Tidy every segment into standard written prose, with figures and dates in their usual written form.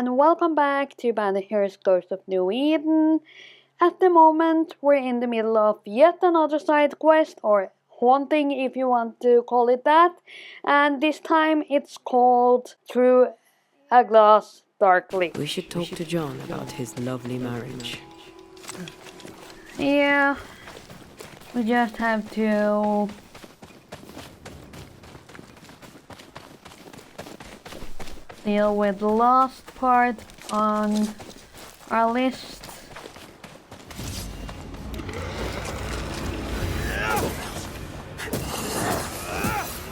and welcome back to Banishers Ghost of New Eden. At the moment, we're in the middle of yet another side quest, or haunting if you want to call it that, and this time it's called Through a Glass Darkly. We should talk to John about his lovely marriage. Yeah, we just have to deal with the last part on our list.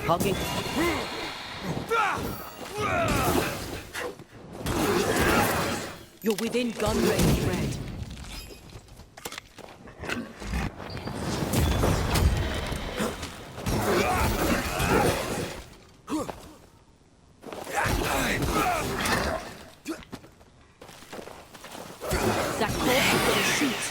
Hugging. You're within gun range, Red. That corpse is gonna shoot.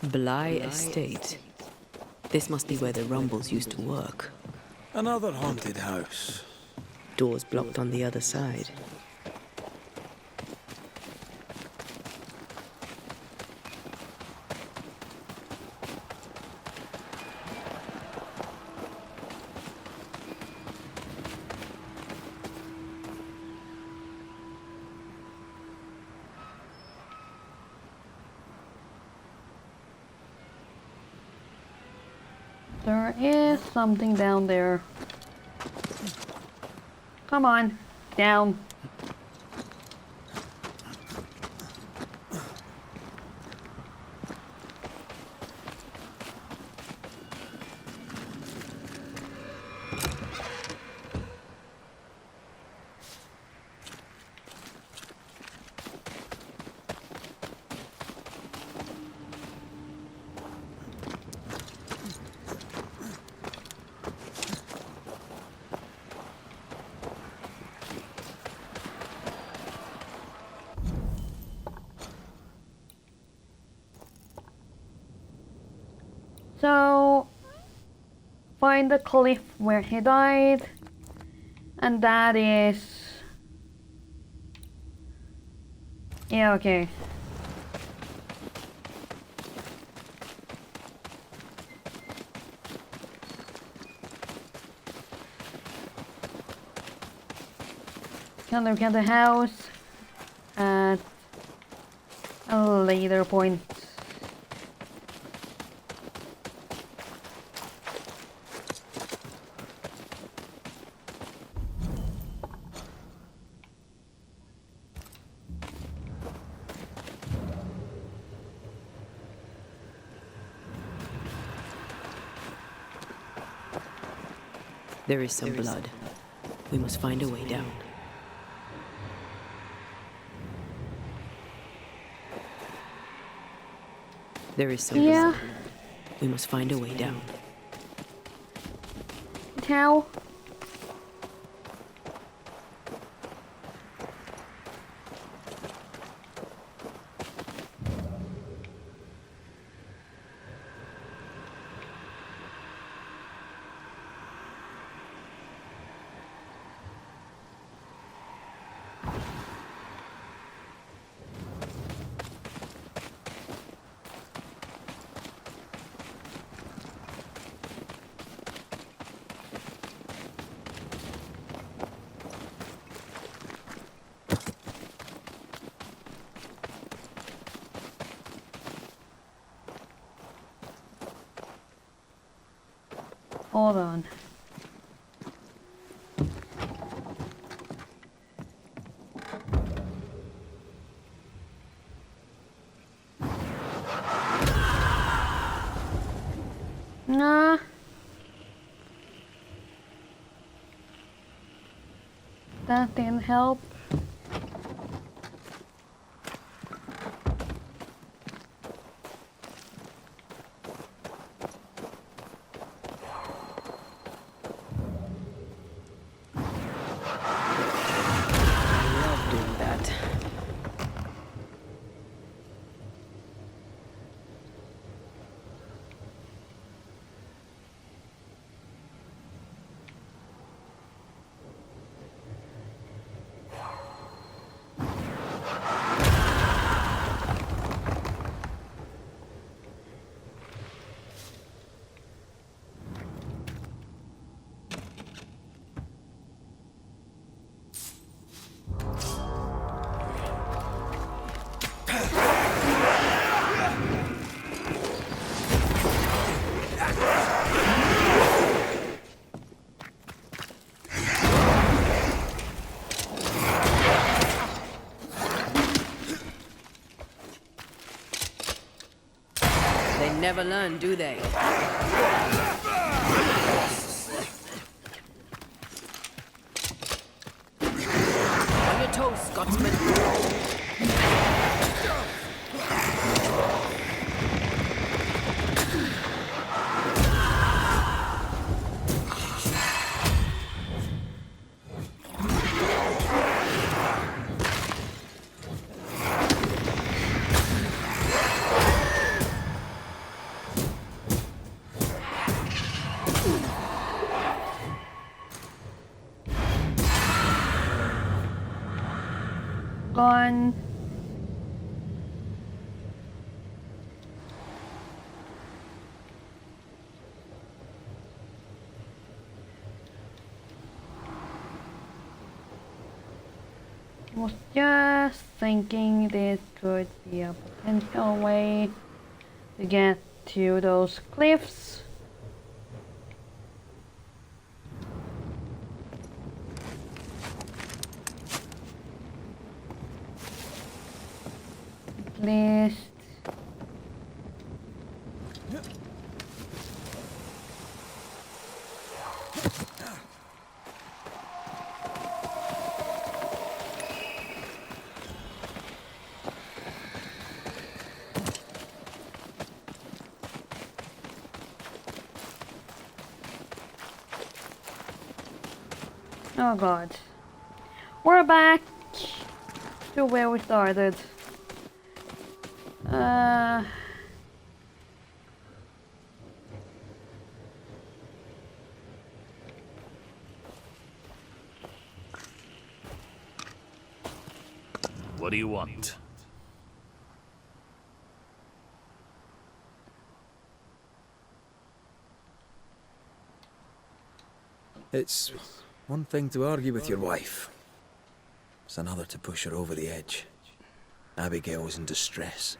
Bly Estate. This must be where the Rumbles used to work. Another haunted house. Doors blocked on the other side. There is something down there. Come on, down. So, find the cliff where he died, and that is... Yeah, okay. Can look at the house at a later point. There is some blood. We must find a way down. There is some blood. We must find a way down. How? Hold on. Nah. That didn't help. I love doing that. never learn, do they? On your toes, Scotsman. Gone. Was just thinking this could be a potential way to get to those cliffs. At least. Oh god. We're back to where we started. What do you want? It's one thing to argue with your wife. It's another to push her over the edge. Abigail was in distress.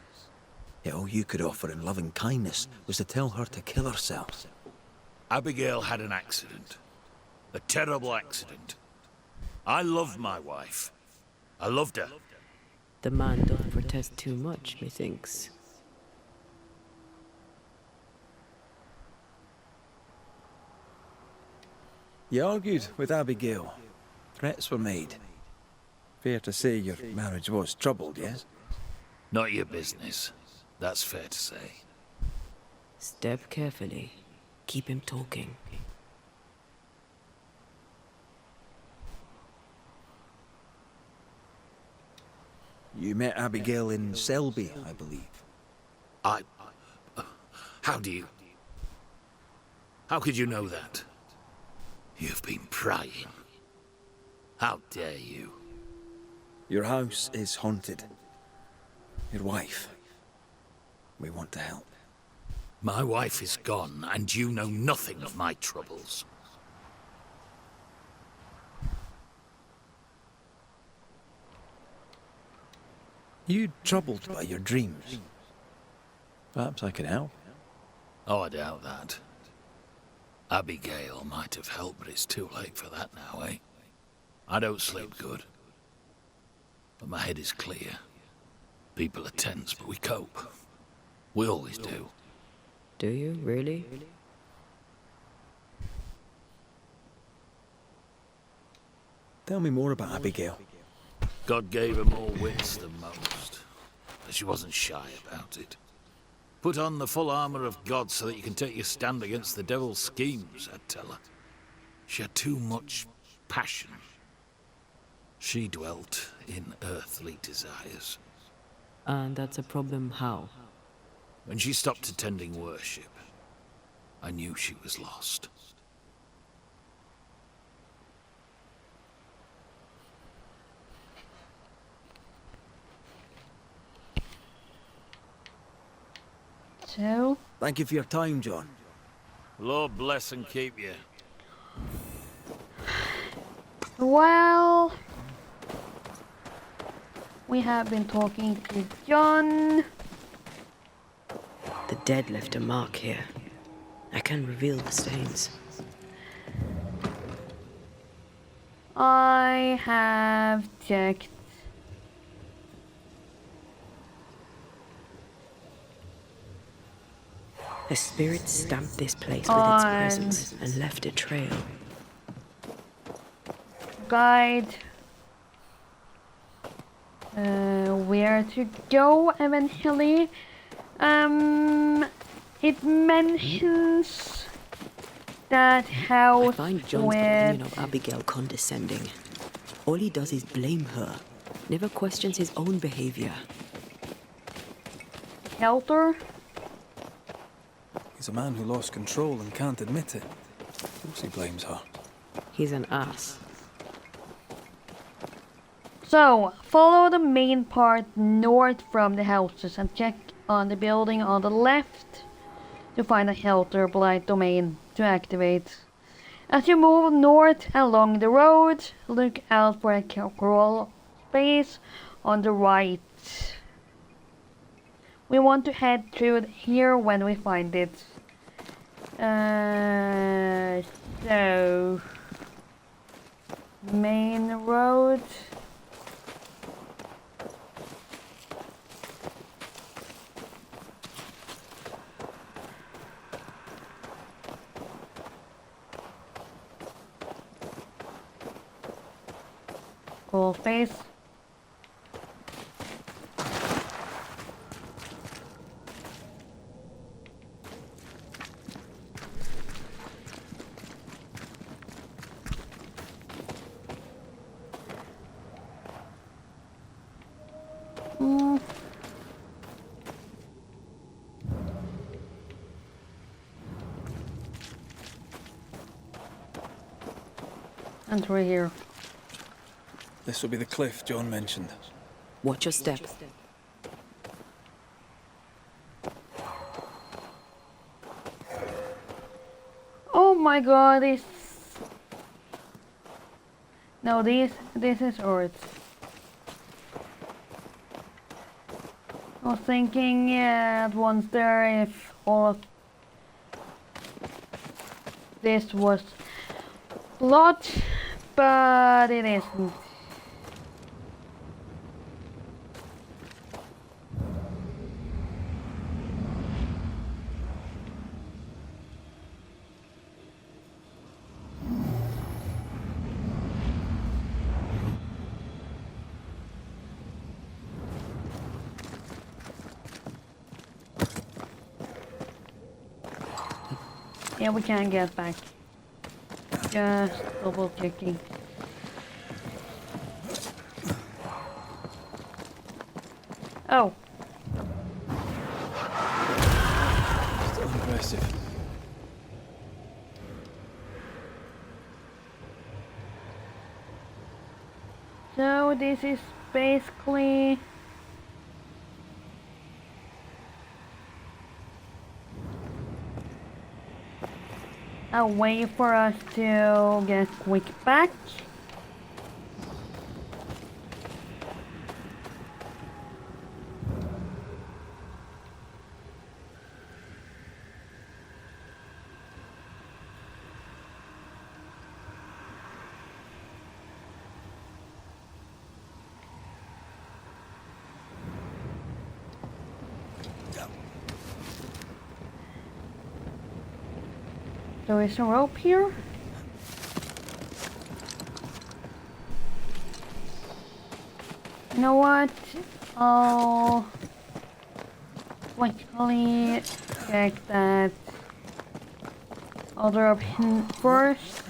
Yet all you could offer in loving kindness was to tell her to kill herself. Abigail had an accident. A terrible accident. I loved my wife. I loved her. The man doth protest too much, methinks. You argued with Abigail. Threats were made. Fair to say your marriage was troubled, yes? Not your business. That's fair to say. Step carefully. Keep him talking. You met Abigail in Selby, I believe. How do you... How could you know that? You've been prying. How dare you? Your house is haunted. Your wife. We want to help. My wife is gone, and you know nothing of my troubles. You troubled by your dreams? Perhaps I can help. Oh, I doubt that. Abigail might have helped, but it's too late for that now, eh? I don't sleep good. But my head is clear. People are tense, but we cope. We always do. Do you, really? Tell me more about Abigail. God gave her more wits than most, but she wasn't shy about it. Put on the full armor of God so that you can take your stand against the devil's schemes, I'd tell her. She had too much passion. She dwelt in earthly desires. And that's a problem how? When she stopped attending worship, I knew she was lost. So, Thank you for your time, John. Lord bless and keep you. well, we have been talking to John. The dead left a mark here. I can reveal the stains. I have checked. A spirit stamped this place with its On presence and left a trail. guide where to go eventually. It mentions that I house find John's opinion with of Abigail condescending. All he does is blame her, never questions his own behavior. shelter. He's a man who lost control and can't admit it. Of course he blames her. He's an ass. So, follow the main part north from the houses and check on the building on the left to find a Chernobylite domain to activate. As you move north along the road, look out for a crawl space on the right. We want to head through here when we find it. So main road. Cool face. And through here. This will be the cliff John mentioned. Watch your step. Oh my god, this... No, this is Earth. I was thinking at once there if all of this was blood, but it isn't. Yeah, we can get back. Just double checking. Oh. Still impressive. So this is basically a way for us to get quick back. There is a rope here. You know what? I'll quickly check that other option first.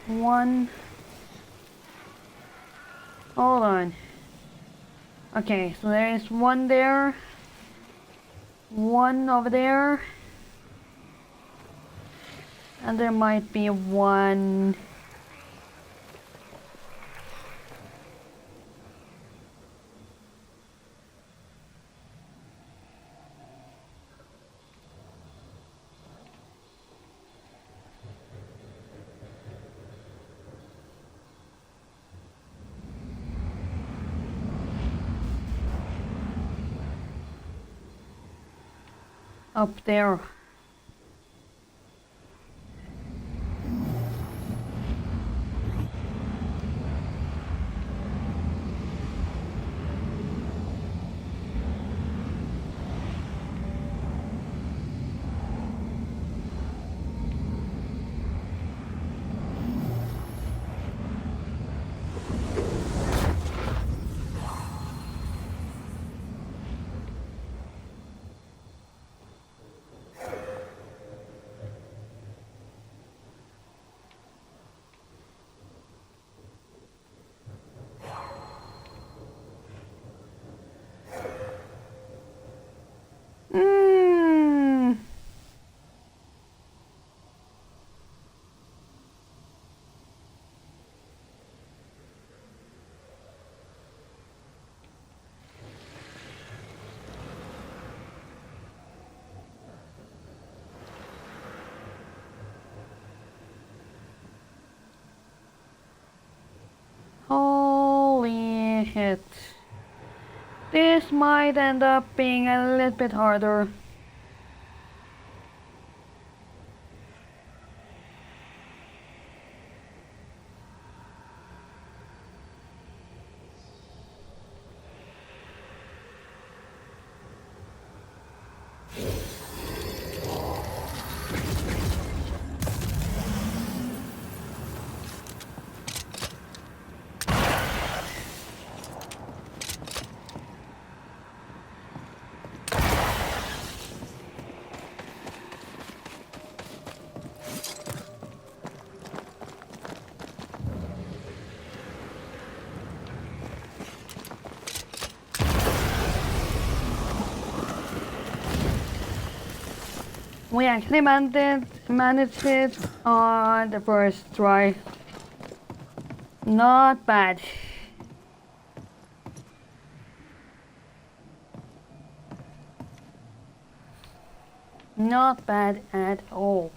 One. Hold on. Okay, so there is one there. One over there. And there might be one. up there. Holy shit. This might end up being a little bit harder. We actually managed it on the first try. Not bad. Not bad at all.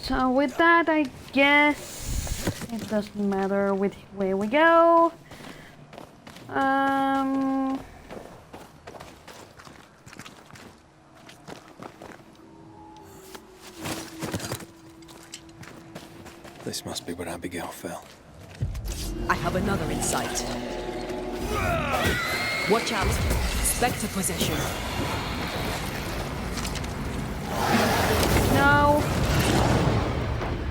So with that, I guess it doesn't matter which way we go. This must be where Abigail fell. I have another insight. Watch out. Spectre possession. No.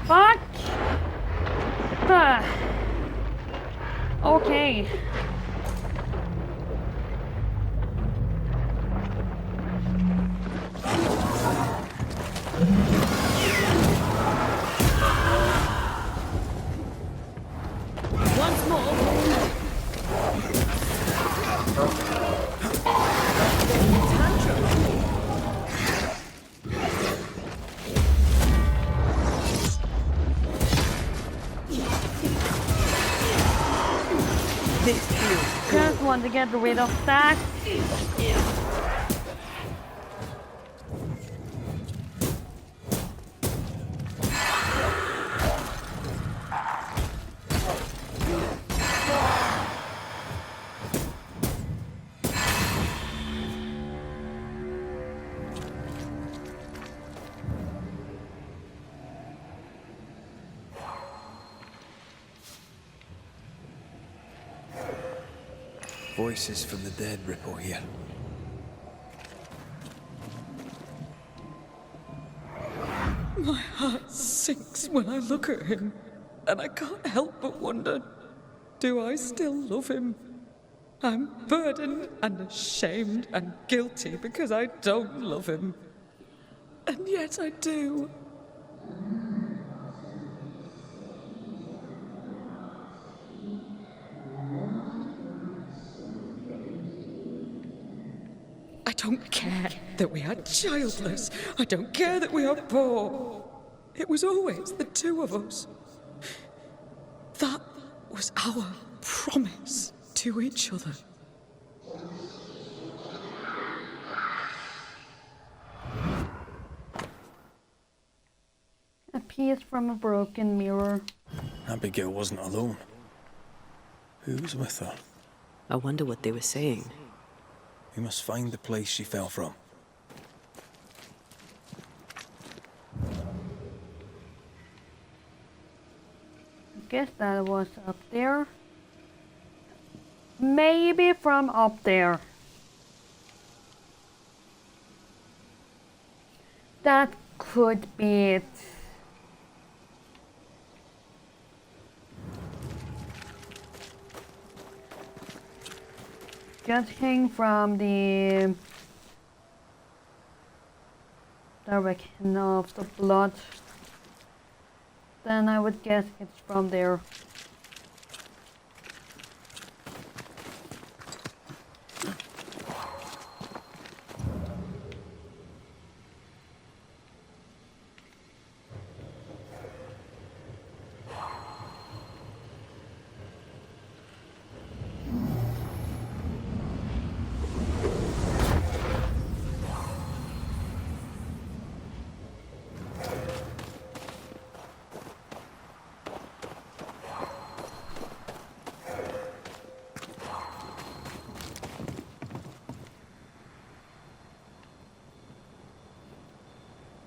Fuck. Okay. Once more. Just want to get rid of that. Voices from the dead ripple here. My heart sinks when I look at him, and I can't help but wonder, do I still love him? I'm burdened and ashamed and guilty because I don't love him. And yet I do. I don't care that we are childless. I don't care that we are poor. It was always the two of us. That was our promise to each other. A piece from a broken mirror. Abigail wasn't alone. Who was with her? I wonder what they were saying. We must find the place she fell from. I guess that was up there. Maybe from up there. That could be it. Judging from the direction of the blood, then I would guess it's from there.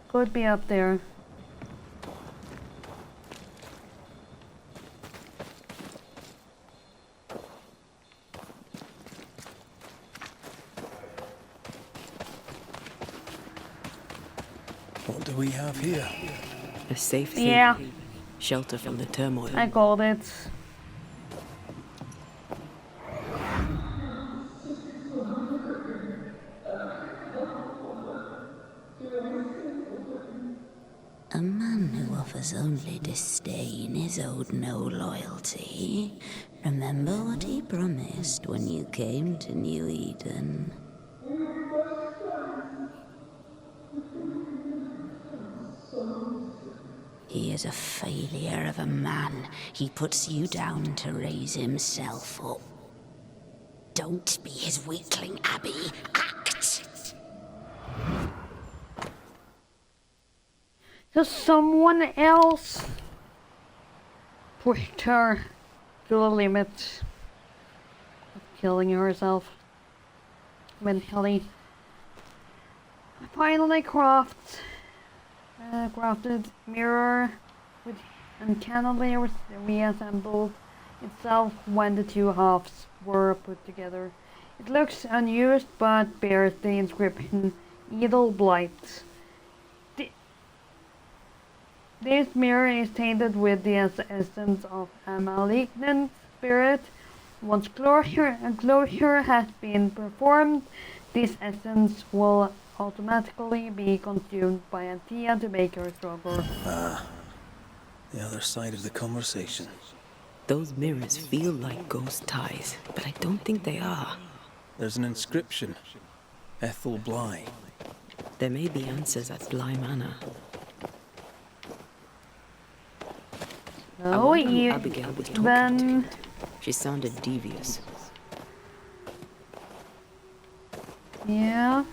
Could be up there. What do we have here? A safe haven. Yeah, Shelter from the turmoil. I called it. A man who offers only disdain is owed no loyalty. Remember what he promised when you came to New Eden. He is a failure of a man. He puts you down to raise himself up. Don't be his weakling, Abby. Act! So someone else pushed her to the limit of killing herself. Mentally. I finally crafted mirror which uncannily reassembled itself when the two halves were put together. It looks unused but bears the inscription Edel Blight. This mirror is tainted with the essence of a malignant spirit. Once closure has been performed, this essence will automatically be consumed by Antia to make her stronger. Ah, the other side of the conversation. Those mirrors feel like ghost ties, but I don't think they are. There's an inscription. Ethel Bly. There may be answers at Bly Manor. I No, wonder who Abigail was talking then to. She sounded devious. yeah.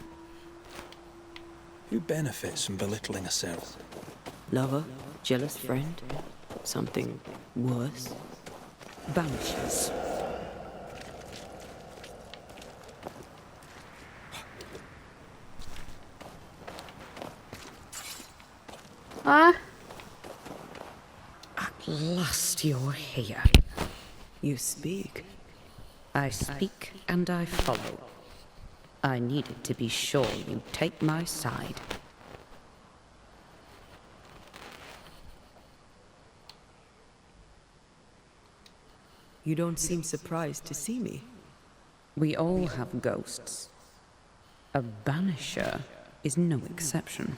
Who benefits from belittling a servant? Lover? Jealous friend? Something worse? Banishers. Huh? At last you're here. You speak. I speak and I follow. I needed to be sure you take my side. You don't seem surprised to see me. We all have ghosts. A banisher is no exception.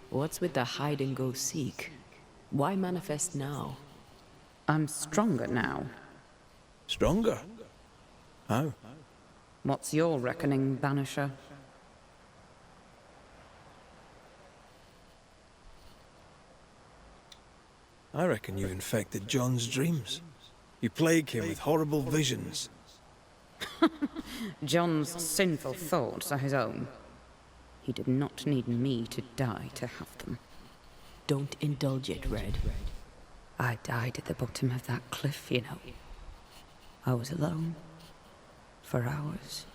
What's with the hide and go seek? Why manifest now? I'm stronger now. Stronger? How? What's your reckoning, Banisher? I reckon you infected John's dreams. You plague him with horrible visions. John's sinful thoughts are his own. He did not need me to die to have them. Don't indulge it, Red. I died at the bottom of that cliff, you know. I was alone. For hours.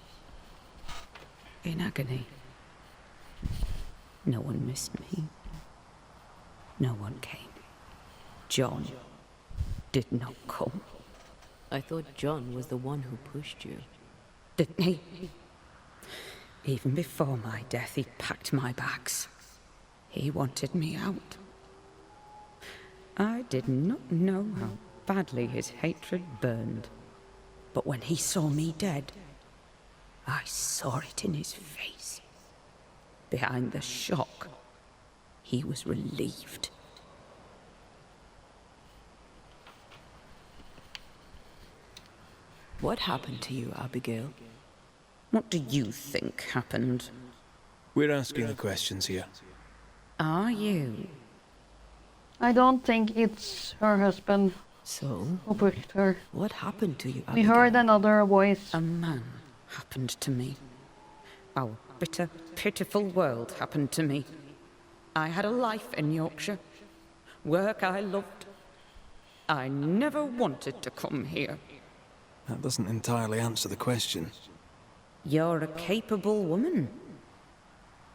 In agony. No one missed me. No one came. John did not come. I thought John was the one who pushed you. Didn't he? Even before my death, he packed my bags. He wanted me out. I did not know how badly his hatred burned. But when he saw me dead, I saw it in his face. Behind the shock, he was relieved. What happened to you, Abigail? What do you think happened? We're asking the questions here. Are you? I don't think it's her husband So, who pushed her. what happened to you, We Abigail? heard another voice. A man happened to me. Our bitter, pitiful world happened to me. I had a life in Yorkshire. Work I loved. I never wanted to come here. That doesn't entirely answer the question. You're a capable woman.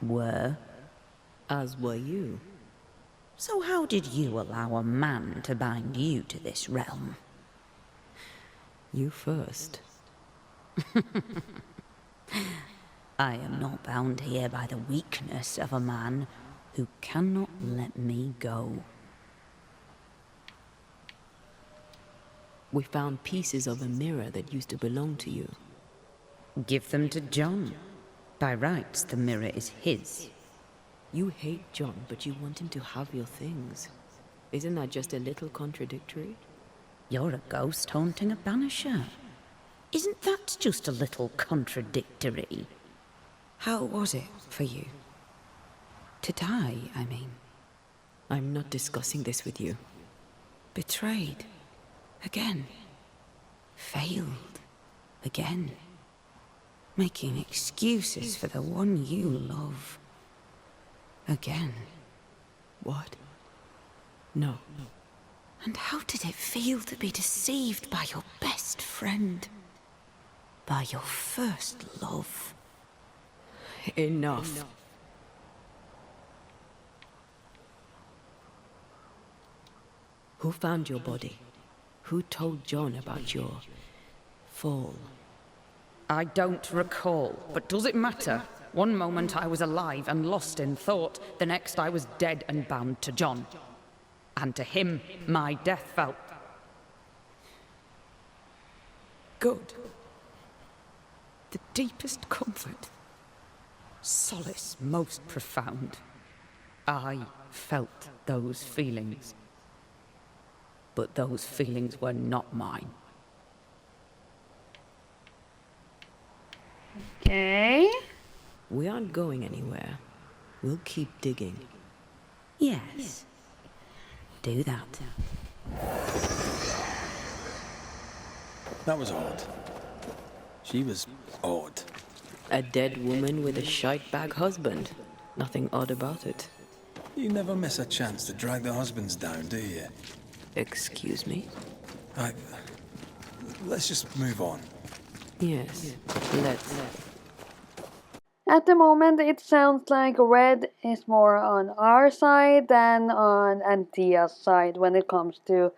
Were, as were you. So how did you allow a man to bind you to this realm? You first. I am not bound here by the weakness of a man who cannot let me go. We found pieces of a mirror that used to belong to you. Give them to John. By rights, the mirror is his. You hate John, but you want him to have your things. Isn't that just a little contradictory? You're a ghost haunting a banisher. Isn't that just a little contradictory? How was it for you? To die, I mean. I'm not discussing this with you. Betrayed. Again. Failed. Again. Making excuses for the one you love. Again. What? No. And how did it feel to be deceived by your best friend? By your first love? Enough. Who found your body? Who told John about your fall? I don't recall, but does it matter? One moment I was alive and lost in thought, the next I was dead and bound to John. And to him, my death felt good. The deepest comfort. Solace most profound. I felt those feelings. But those feelings were not mine. Okay. We aren't going anywhere. We'll keep digging. Yes. Do that. That was odd. She was odd. A dead woman with a shite-bag husband. Nothing odd about it. You never miss a chance to drag the husbands down, do you? Excuse me? Let's just move on. Yes, let's. At the moment, it sounds like Red is more on our side than on Antia's side when it comes to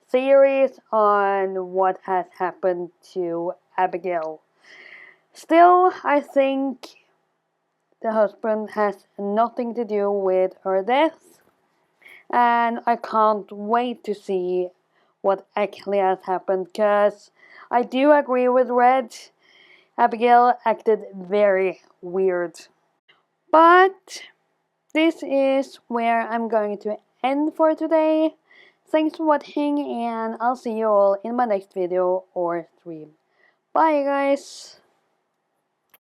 theories on what has happened to Abigail. Still, I think the husband has nothing to do with her death, and I can't wait to see what actually has happened, because I do agree with Red. Abigail acted very weird. But this is where I'm going to end for today. Thanks for watching, and I'll see you all in my next video or stream. Bye guys!